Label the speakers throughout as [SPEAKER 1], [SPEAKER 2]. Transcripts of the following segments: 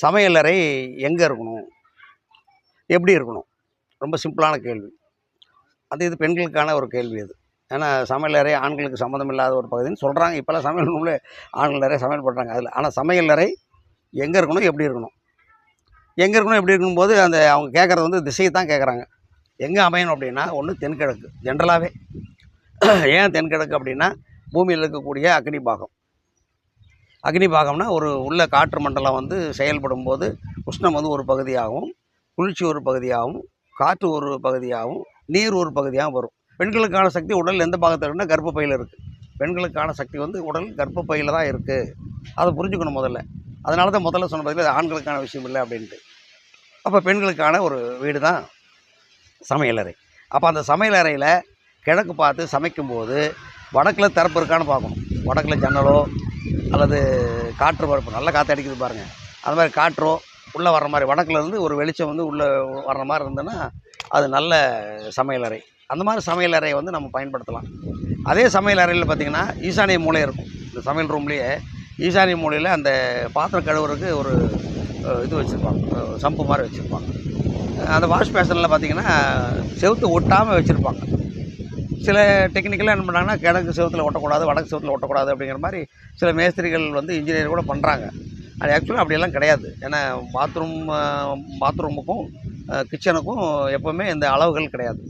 [SPEAKER 1] சமையலறை எங்கே இருக்கணும், எப்படி இருக்கணும்? ரொம்ப சிம்பிளான கேள்வி. இது பெண்களுக்கான ஒரு கேள்வி அது. ஏன்னா சமையலறை ஆண்களுக்கு சம்மந்தம் இல்லாத ஒரு பகுதின்னு சொல்கிறாங்க. இப்போல்லாம் சமையல் ரூமில் ஆண்கள் நிறைய சமையல் பண்ணுறாங்க அதில். ஆனால் சமையலறை எங்கே இருக்கணும், எப்படி இருக்கணும்? எங்கே இருக்கணும், எப்படி இருக்கும்போது அந்த அவங்க கேட்குறது வந்து திசையை தான் கேட்குறாங்க. எங்கே அமையணும் அப்படின்னா, ஒன்று தென்கிழக்கு. ஜென்ரலாகவே ஏன் தென்கிழக்கு அப்படின்னா, பூமியில் இருக்கக்கூடிய அக்னி பாகம். அக்னி பாகம்னா ஒரு உள்ள காற்று மண்டலம் வந்து செயல்படும் போது உஷ்ணம் வந்து ஒரு பகுதியாகவும், குளிர்ச்சி ஒரு பகுதியாகவும், காற்று ஒரு பகுதியாகவும், நீர் ஒரு பகுதியாகவும் வரும். பெண்களுக்கான சக்தி உடல் எந்த பாகத்தில் இருக்குன்னா கர்ப்பப்பையில் இருக்குது. பெண்களுக்கான சக்தி வந்து உடல் கர்ப்பப்பையில் தான் இருக்குது. அதை புரிஞ்சுக்கணும் முதல்ல. அதனால தான் முதல்ல சொன்ன பதில் அது ஆண்களுக்கான விஷயம் இல்லை அப்படின்ட்டு. அப்போ பெண்களுக்கான ஒரு வீடு தான் சமையலறை. அப்போ அந்த சமையலறையில் கிழக்கு பார்த்து சமைக்கும்போது வடக்கில் திறப்பு இருக்கான்னு பார்க்கணும். வடக்கில் ஜன்னலோ அல்லது காற்று பரப்பு நல்ல காற்று அடிக்குது பாருங்கள், அது மாதிரி காற்றோ உள்ளே வர்ற மாதிரி வடக்குலேருந்து ஒரு வெளிச்சம் வந்து உள்ளே வர்ற மாதிரி இருந்ததுன்னா அது நல்ல சமையலறை. அந்த மாதிரி சமையலறையை வந்து நம்ம பயன்படுத்தலாம். அதே சமையலறையில் பார்த்திங்கன்னா ஈசானிய மூலை இருக்கும். இந்த சமையல் ரூம்லேயே ஈசானிய மூலையில் அந்த பாத்திரம் கழுவுறதுக்கு ஒரு இது வச்சுருப்பாங்க, சம்பு மாதிரி வச்சுருப்பாங்க. அந்த வாஷ் பேஷனில் பார்த்திங்கன்னா செவுத்து ஒட்டாமல் வச்சுருப்பாங்க. சில டெக்னிக்கலாக என்ன பண்ணாங்கன்னா கிழக்கு செவத்தில் ஒட்டக்கூடாது, வடக்கு செவத்தில் ஒட்டக்கூடாது அப்படிங்கிற மாதிரி சில மேஸ்திரிகள் வந்து இன்ஜினியர் கூட பண்ணுறாங்க. அது ஆக்சுவலாக அப்படியெல்லாம் கிடையாது. ஏன்னா பாத்ரூமுக்கும் கிச்சனுக்கும் எப்போவுமே இந்த அளவுகள் கிடையாது,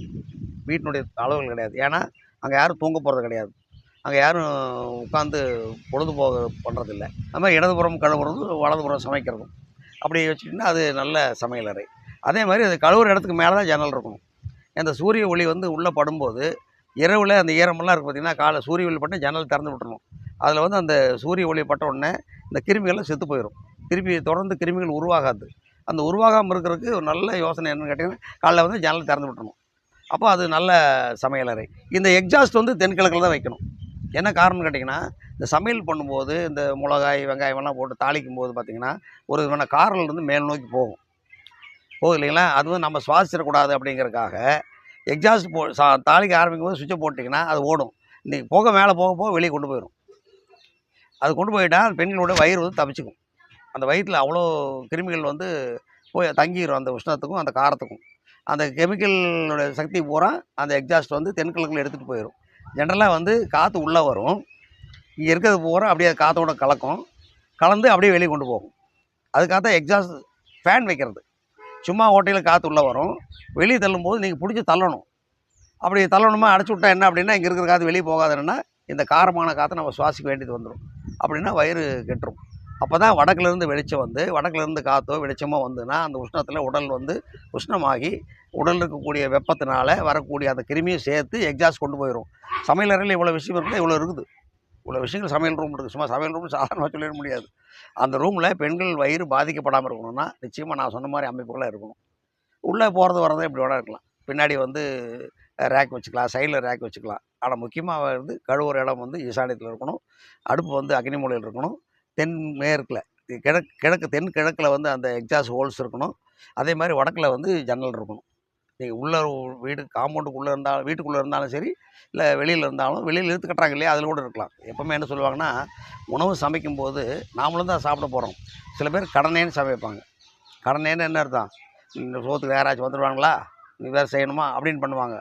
[SPEAKER 1] வீட்டினுடைய அளவுகள் கிடையாது. ஏன்னா அங்கே யாரும் தூங்க போகிறது கிடையாது, அங்கே யாரும் உட்காந்து பொழுதுபோக பண்ணுறதில்ல. அது மாதிரி இடதுபுறம் கழுவுறதும் வலதுபுறம் சமைக்கிறதும் அப்படி வச்சுக்கிட்டிங்கன்னா அது நல்ல சமையலறை. அதே மாதிரி அது கழுவுற இடத்துக்கு மேலே தான் ஜன்னல் இருக்கணும். அந்த சூரிய ஒளி வந்து உள்ளே படும்போது இரவில் அந்த ஈரமெல்லாம் இருக்குது பார்த்திங்கன்னா, காலை சூரிய ஒளி பட்டு ஜன்னல் திறந்து விட்டுறணும். அதில் வந்து அந்த சூரிய ஒளி பட்ட உடனே இந்த கிருமிகள்லாம் செத்து போயிடும். திருப்பி தொடர்ந்து கிருமிகள் உருவாகாது. அந்த உருவாகாமல் இருக்கிறதுக்கு ஒரு நல்ல யோசனை என்னென்னு கேட்டிங்கன்னா, காலைல வந்து ஜன்னல் திறந்து விட்டுறணும். அப்போ அது நல்ல சமையலறை. இந்த எக்ஸாஸ்ட் வந்து தென்கிழக்கில் தான் வைக்கணும். என்ன காரணம்னு கேட்டிங்கன்னா, இந்த சமையல் பண்ணும்போது இந்த மிளகாய் வெங்காயமெல்லாம் போட்டு தாளிக்கும் போது பார்த்திங்கன்னா ஒரு விதமான காரில் இருந்து மேல் நோக்கி போகும் இல்லைங்களா? அதுவும் நம்ம சுவாசிச்சிடக்கூடாது அப்படிங்கிறதுக்காக எக்ஸாஸ்ட் தாளிக்க ஆரம்பிக்கும் போது சுவிட்சை போட்டிங்கன்னா அது ஓடும். இன்றைக்கி போக மேலே போக போக வெளியே கொண்டு போயிடும். அது கொண்டு போயிட்டால் பெண்களோட வயிறு வந்து தப்பிச்சுக்கும். அந்த வயிற்றில் அவ்வளோ கிருமிகள் வந்து போய் தங்கிடும், அந்த உஷ்ணத்துக்கும் அந்த காரத்துக்கும். அந்த கெமிக்கலோட சக்தி பூரா அந்த எக்ஸாஸ்ட் வந்து தென்கிழக்கில் எடுத்துகிட்டு போயிடும். ஜென்ரலாக வந்து காற்று உள்ளே வரும், இங்கே இருக்கிறது பூரா அப்படியே காற்றோட கலந்து அப்படியே வெளியே கொண்டு போகும். அதுக்காக தான் எக்ஸாஸ்ட் ஃபேன் வைக்கிறது. சும்மா ஓட்டையில் காற்று உள்ளே வரும், வெளியே தள்ளும்போது நீங்கள் பிடிச்சி தள்ளணும். அப்படி தள்ளணுமா அடைச்சி விட்டா என்ன அப்படின்னா, இங்கே இருக்கிற காற்று வெளியே போகாதுன்னா இந்த காரமான காற்றை நம்ம சுவாசிக்க வேண்டியது வந்துடும். அப்படின்னா வயிறு கெட்டுரும். அப்போ தான் வடக்குலேருந்து வெளிச்சம் வந்து வடக்குலேருந்து காற்றோ வெளிச்சமோ வந்துன்னா அந்த உஷ்ணத்தில் உடல் வந்து உஷ்ணமாகி உடல் இருக்கக்கூடிய வெப்பத்தினால வரக்கூடிய அந்த கிருமியும் சேர்த்து எக்ஸாஸ்ட் கொண்டு போயிடும். சமையலறையில் இவ்வளோ விஷயம் இருக்குன்னா இவ்வளோ இருக்குது. இவ்வளோ விஷயங்கள் சமையல் ரூம் இருக்குது. சும்மா சமையல் ரூம் சாதாரணமாக சொல்லிட முடியாது. அந்த ரூமில் பெண்கள் வயிறு பாதிக்கப்படாமல் இருக்கணும்னா நிச்சயமாக நான் சொன்ன மாதிரி அமைப்புகளாக இருக்கணும். உள்ளே போகிறது வரதை இப்படி வேணா இருக்கலாம். பின்னாடி வந்து ரேக் வச்சுக்கலாம், சைடில் ரேக் வச்சுக்கலாம். ஆனால் முக்கியமாக வந்து கழுவுற இடம் வந்து ஈசானியத்தில் இருக்கணும். அடுப்பு வந்து அக்னி மூலையில் இருக்கணும். தென் மேற்கில் தென்கிழக்கில் வந்து அந்த எக்ஸாஸ்ட் ஹோல்ஸ் இருக்கணும். அதே மாதிரி வடக்கில் வந்து ஜன்னல் இருக்கணும். நீங்கள் உள்ள வீடு காம்பவுண்டுக்குள்ளே இருந்தாலும் வீட்டுக்குள்ளே இருந்தாலும் சரி, இல்லை வெளியில் இருந்தாலும் வெளியில் இழுத்து கட்டுறாங்க இல்லையா, அதில் கூட இருக்கலாம். எப்போவுமே என்ன சொல்லுவாங்கன்னா, உணவு சமைக்கும்போது நாமளும் தான் சாப்பிட போகிறோம். சில பேர் கடனேன்னு சமைப்பாங்க. கடனேன்னு என்ன அர்த்தம்? இந்த சோத்துக்கு யாராச்சும் வந்துடுவாங்களா, நீ வேறு செய்யணுமா அப்படின்னு பண்ணுவாங்க.